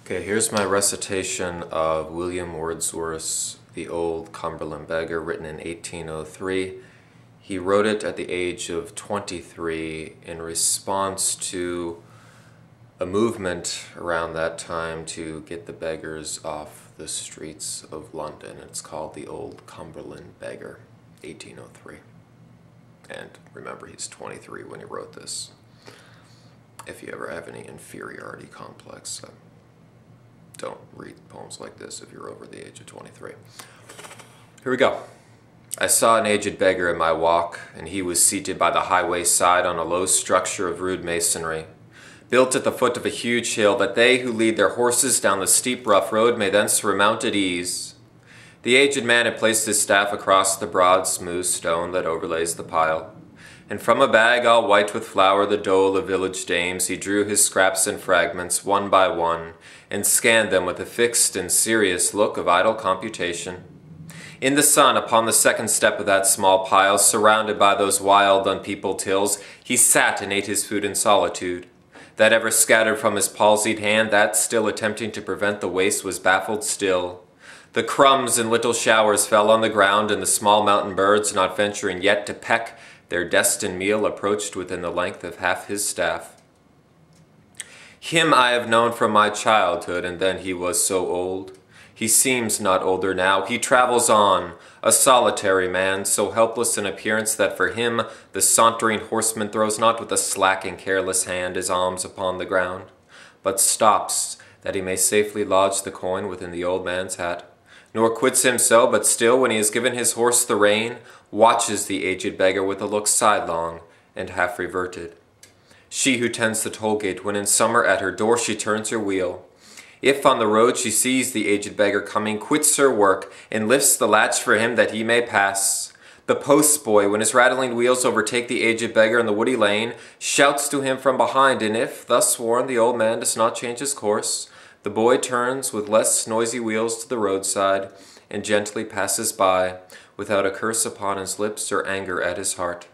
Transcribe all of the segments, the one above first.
Okay, here's my recitation of William Wordsworth's The Old Cumberland Beggar, written in 1803. He wrote it at the age of 23 in response to a movement around that time to get the beggars off the streets of London. It's called The Old Cumberland Beggar, 1803. And remember, he's 23 when he wrote this. If you ever have any inferiority complex, don't read poems like this if you're over the age of 23. Here we go. I saw an aged beggar in my walk, and he was seated by the highway side on a low structure of rude masonry, built at the foot of a huge hill, that they who lead their horses down the steep rough road may thence remount at ease. The aged man had placed his staff across the broad smooth stone that overlays the pile, and from a bag all white with flour, the dole of village dames, he drew his scraps and fragments one by one, and scanned them with a fixed and serious look of idle computation. In the sun, upon the second step of that small pile, surrounded by those wild, unpeopled hills, he sat and ate his food in solitude. That ever scattered from his palsied hand, that still attempting to prevent the waste, was baffled still. The crumbs in little showers fell on the ground, and the small mountain birds, not venturing yet to peck their destined meal, approached within the length of half his staff. Him I have known from my childhood, and then he was so old. He seems not older now. He travels on, a solitary man, so helpless in appearance that for him the sauntering horseman throws not with a slack and careless hand his alms upon the ground, but stops, that he may safely lodge the coin within the old man's hat, nor quits him so, but still, when he has given his horse the rein, watches the aged beggar with a look sidelong and half reverted. She who tends the toll gate, when in summer at her door she turns her wheel, if on the road she sees the aged beggar coming, quits her work and lifts the latch for him that he may pass. The postboy, when his rattling wheels overtake the aged beggar in the woody lane, shouts to him from behind, and if, thus warned, the old man does not change his course, the boy turns with less noisy wheels to the roadside and gently passes by, without a curse upon his lips or anger at his heart.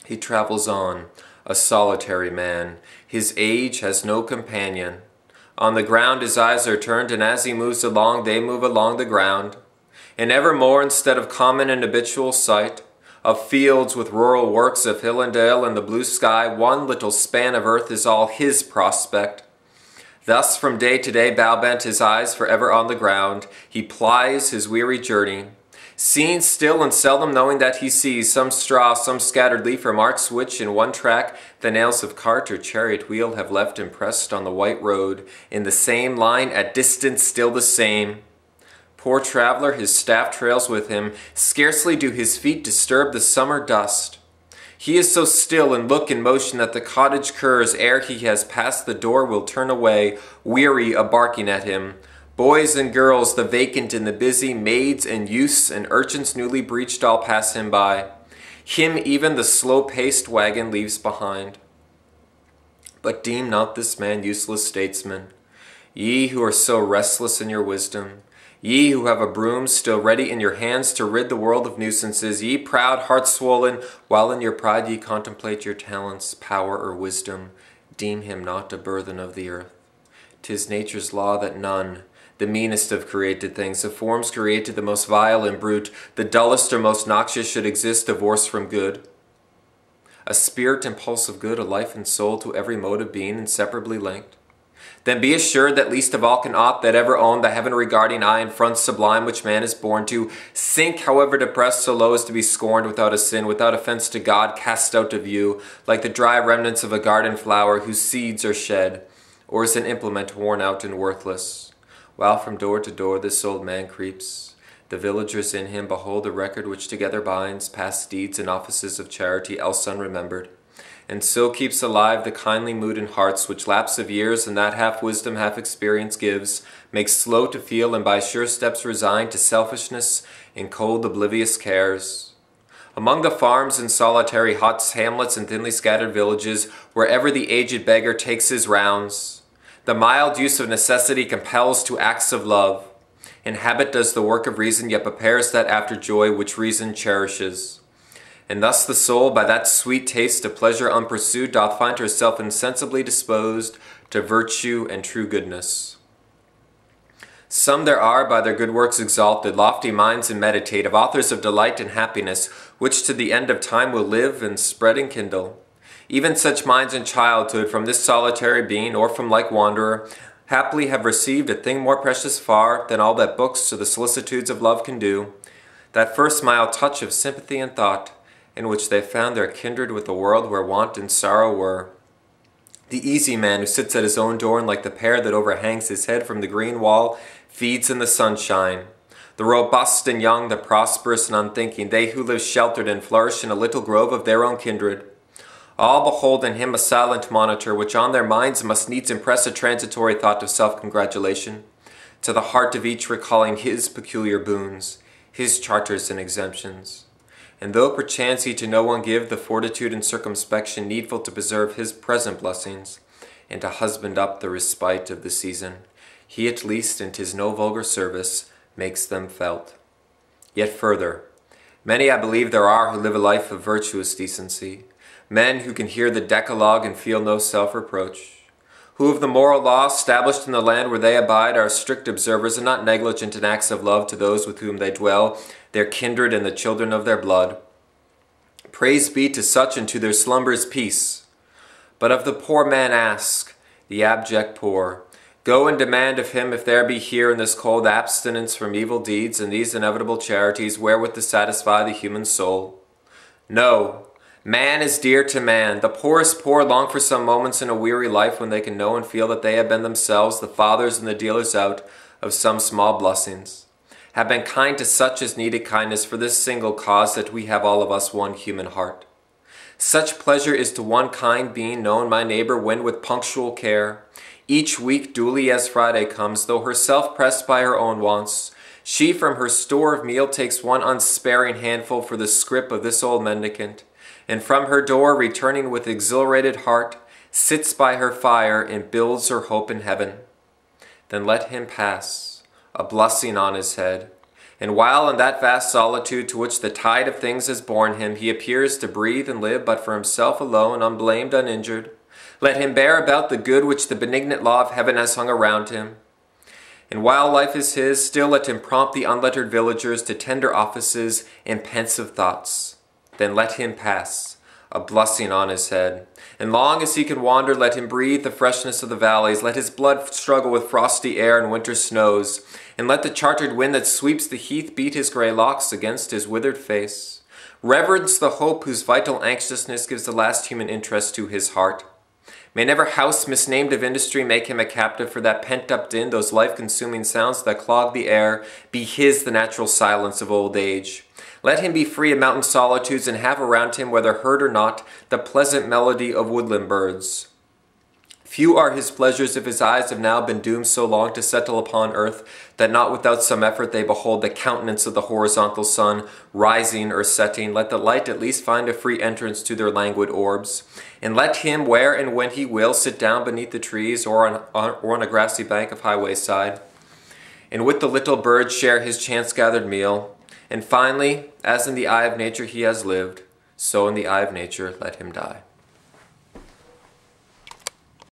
He travels on, a solitary man. His age has no companion. On the ground his eyes are turned, and as he moves along, they move along the ground. And evermore, instead of common and habitual sight, of fields with rural works of hill and dale and the blue sky, one little span of earth is all his prospect. Thus from day to day, bow-bent his eyes forever on the ground, he plies his weary journey, seen still and seldom knowing that he sees some straw, some scattered leaf, or marks which in one track the nails of cart or chariot wheel have left impressed on the white road, in the same line, at distance still the same. Poor traveler, his staff trails with him, scarcely do his feet disturb the summer dust. He is so still in look and motion that the cottage curs, ere he has passed the door, will turn away, weary a barking at him. Boys and girls, the vacant and the busy, maids and youths and urchins newly breeched, all pass him by. Him even the slow-paced wagon leaves behind. But deem not this man useless statesman, ye who are so restless in your wisdom, ye who have a broom still ready in your hands to rid the world of nuisances, ye proud, heart-swollen, while in your pride ye contemplate your talents, power, or wisdom, deem him not a burthen of the earth. 'Tis nature's law that none, the meanest of created things, of forms created the most vile and brute, the dullest or most noxious, should exist divorced from good. A spirit impulse of good, a life and soul, to every mode of being inseparably linked. Then be assured that least of all can aught that ever own the heaven-regarding eye and front sublime which man is born to, sink, however depressed, so low as to be scorned without a sin, without offense to God, cast out of view, like the dry remnants of a garden flower whose seeds are shed, or as an implement worn out and worthless. While from door to door this old man creeps, the villagers in him behold a record which together binds past deeds and offices of charity else unremembered, and so keeps alive the kindly mood in hearts which lapse of years and that half wisdom, half experience gives, makes slow to feel and by sure steps resigned to selfishness and cold oblivious cares. Among the farms and solitary huts, hamlets, and thinly scattered villages, wherever the aged beggar takes his rounds, the mild use of necessity compels to acts of love, and habit does the work of reason, yet prepares that after joy which reason cherishes. And thus the soul, by that sweet taste of pleasure unpursued, doth find herself insensibly disposed to virtue and true goodness. Some there are, by their good works exalted, lofty minds and meditative, authors of delight and happiness, which to the end of time will live and spread and kindle. Even such minds in childhood, from this solitary being, or from like wanderer, haply have received a thing more precious far than all that books to the solicitudes of love can do, that first mild touch of sympathy and thought, in which they found their kindred with the world where want and sorrow were. The easy man who sits at his own door and like the pear that overhangs his head from the green wall feeds in the sunshine. The robust and young, the prosperous and unthinking, they who live sheltered and flourish in a little grove of their own kindred, all behold in him a silent monitor, which on their minds must needs impress a transitory thought of self-congratulation, to the heart of each recalling his peculiar boons, his charters and exemptions. And though perchance he to no one give the fortitude and circumspection needful to preserve his present blessings, and to husband up the respite of the season, he at least, in 'tis no vulgar service, makes them felt. Yet further, many I believe there are who live a life of virtuous decency, men who can hear the Decalogue and feel no self-reproach, who of the moral law established in the land where they abide are strict observers and not negligent in acts of love to those with whom they dwell, their kindred and the children of their blood. Praise be to such, and to their slumbers peace. But of the poor man ask, the abject poor, go and demand of him if there be here in this cold abstinence from evil deeds and these inevitable charities wherewith to satisfy the human soul. No, man is dear to man. The poorest poor long for some moments in a weary life when they can know and feel that they have been themselves the fathers and the dealers out of some small blessings, have been kind to such as needed kindness for this single cause, that we have all of us one human heart. Such pleasure is to one kind being known, my neighbor, when with punctual care, each week duly as Friday comes, though herself pressed by her own wants, she from her store of meal takes one unsparing handful for the scrip of this old mendicant, and from her door, returning with exhilarated heart, sits by her fire and builds her hope in heaven. Then let him pass, a blessing on his head, and while in that vast solitude to which the tide of things has borne him, he appears to breathe and live but for himself alone, unblamed, uninjured, let him bear about the good which the benignant law of heaven has hung around him. And while life is his, still let him prompt the unlettered villagers to tender offices and pensive thoughts. Then let him pass, a blessing on his head. And long as he can wander, let him breathe the freshness of the valleys. Let his blood struggle with frosty air and winter snows. And let the chartered wind that sweeps the heath beat his grey locks against his withered face. Reverence the hope whose vital anxiousness gives the last human interest to his heart. May never house misnamed of industry make him a captive for that pent-up din, those life-consuming sounds that clog the air, be his the natural silence of old age. Let him be free of mountain solitudes and have around him, whether heard or not, the pleasant melody of woodland birds. Few are his pleasures if his eyes have now been doomed so long to settle upon earth that not without some effort they behold the countenance of the horizontal sun rising or setting. Let the light at least find a free entrance to their languid orbs. And let him, where and when he will, sit down beneath the trees or on a grassy bank of highway side, and with the little birds share his chance-gathered meal. And finally, as in the eye of nature he has lived, so in the eye of nature let him die.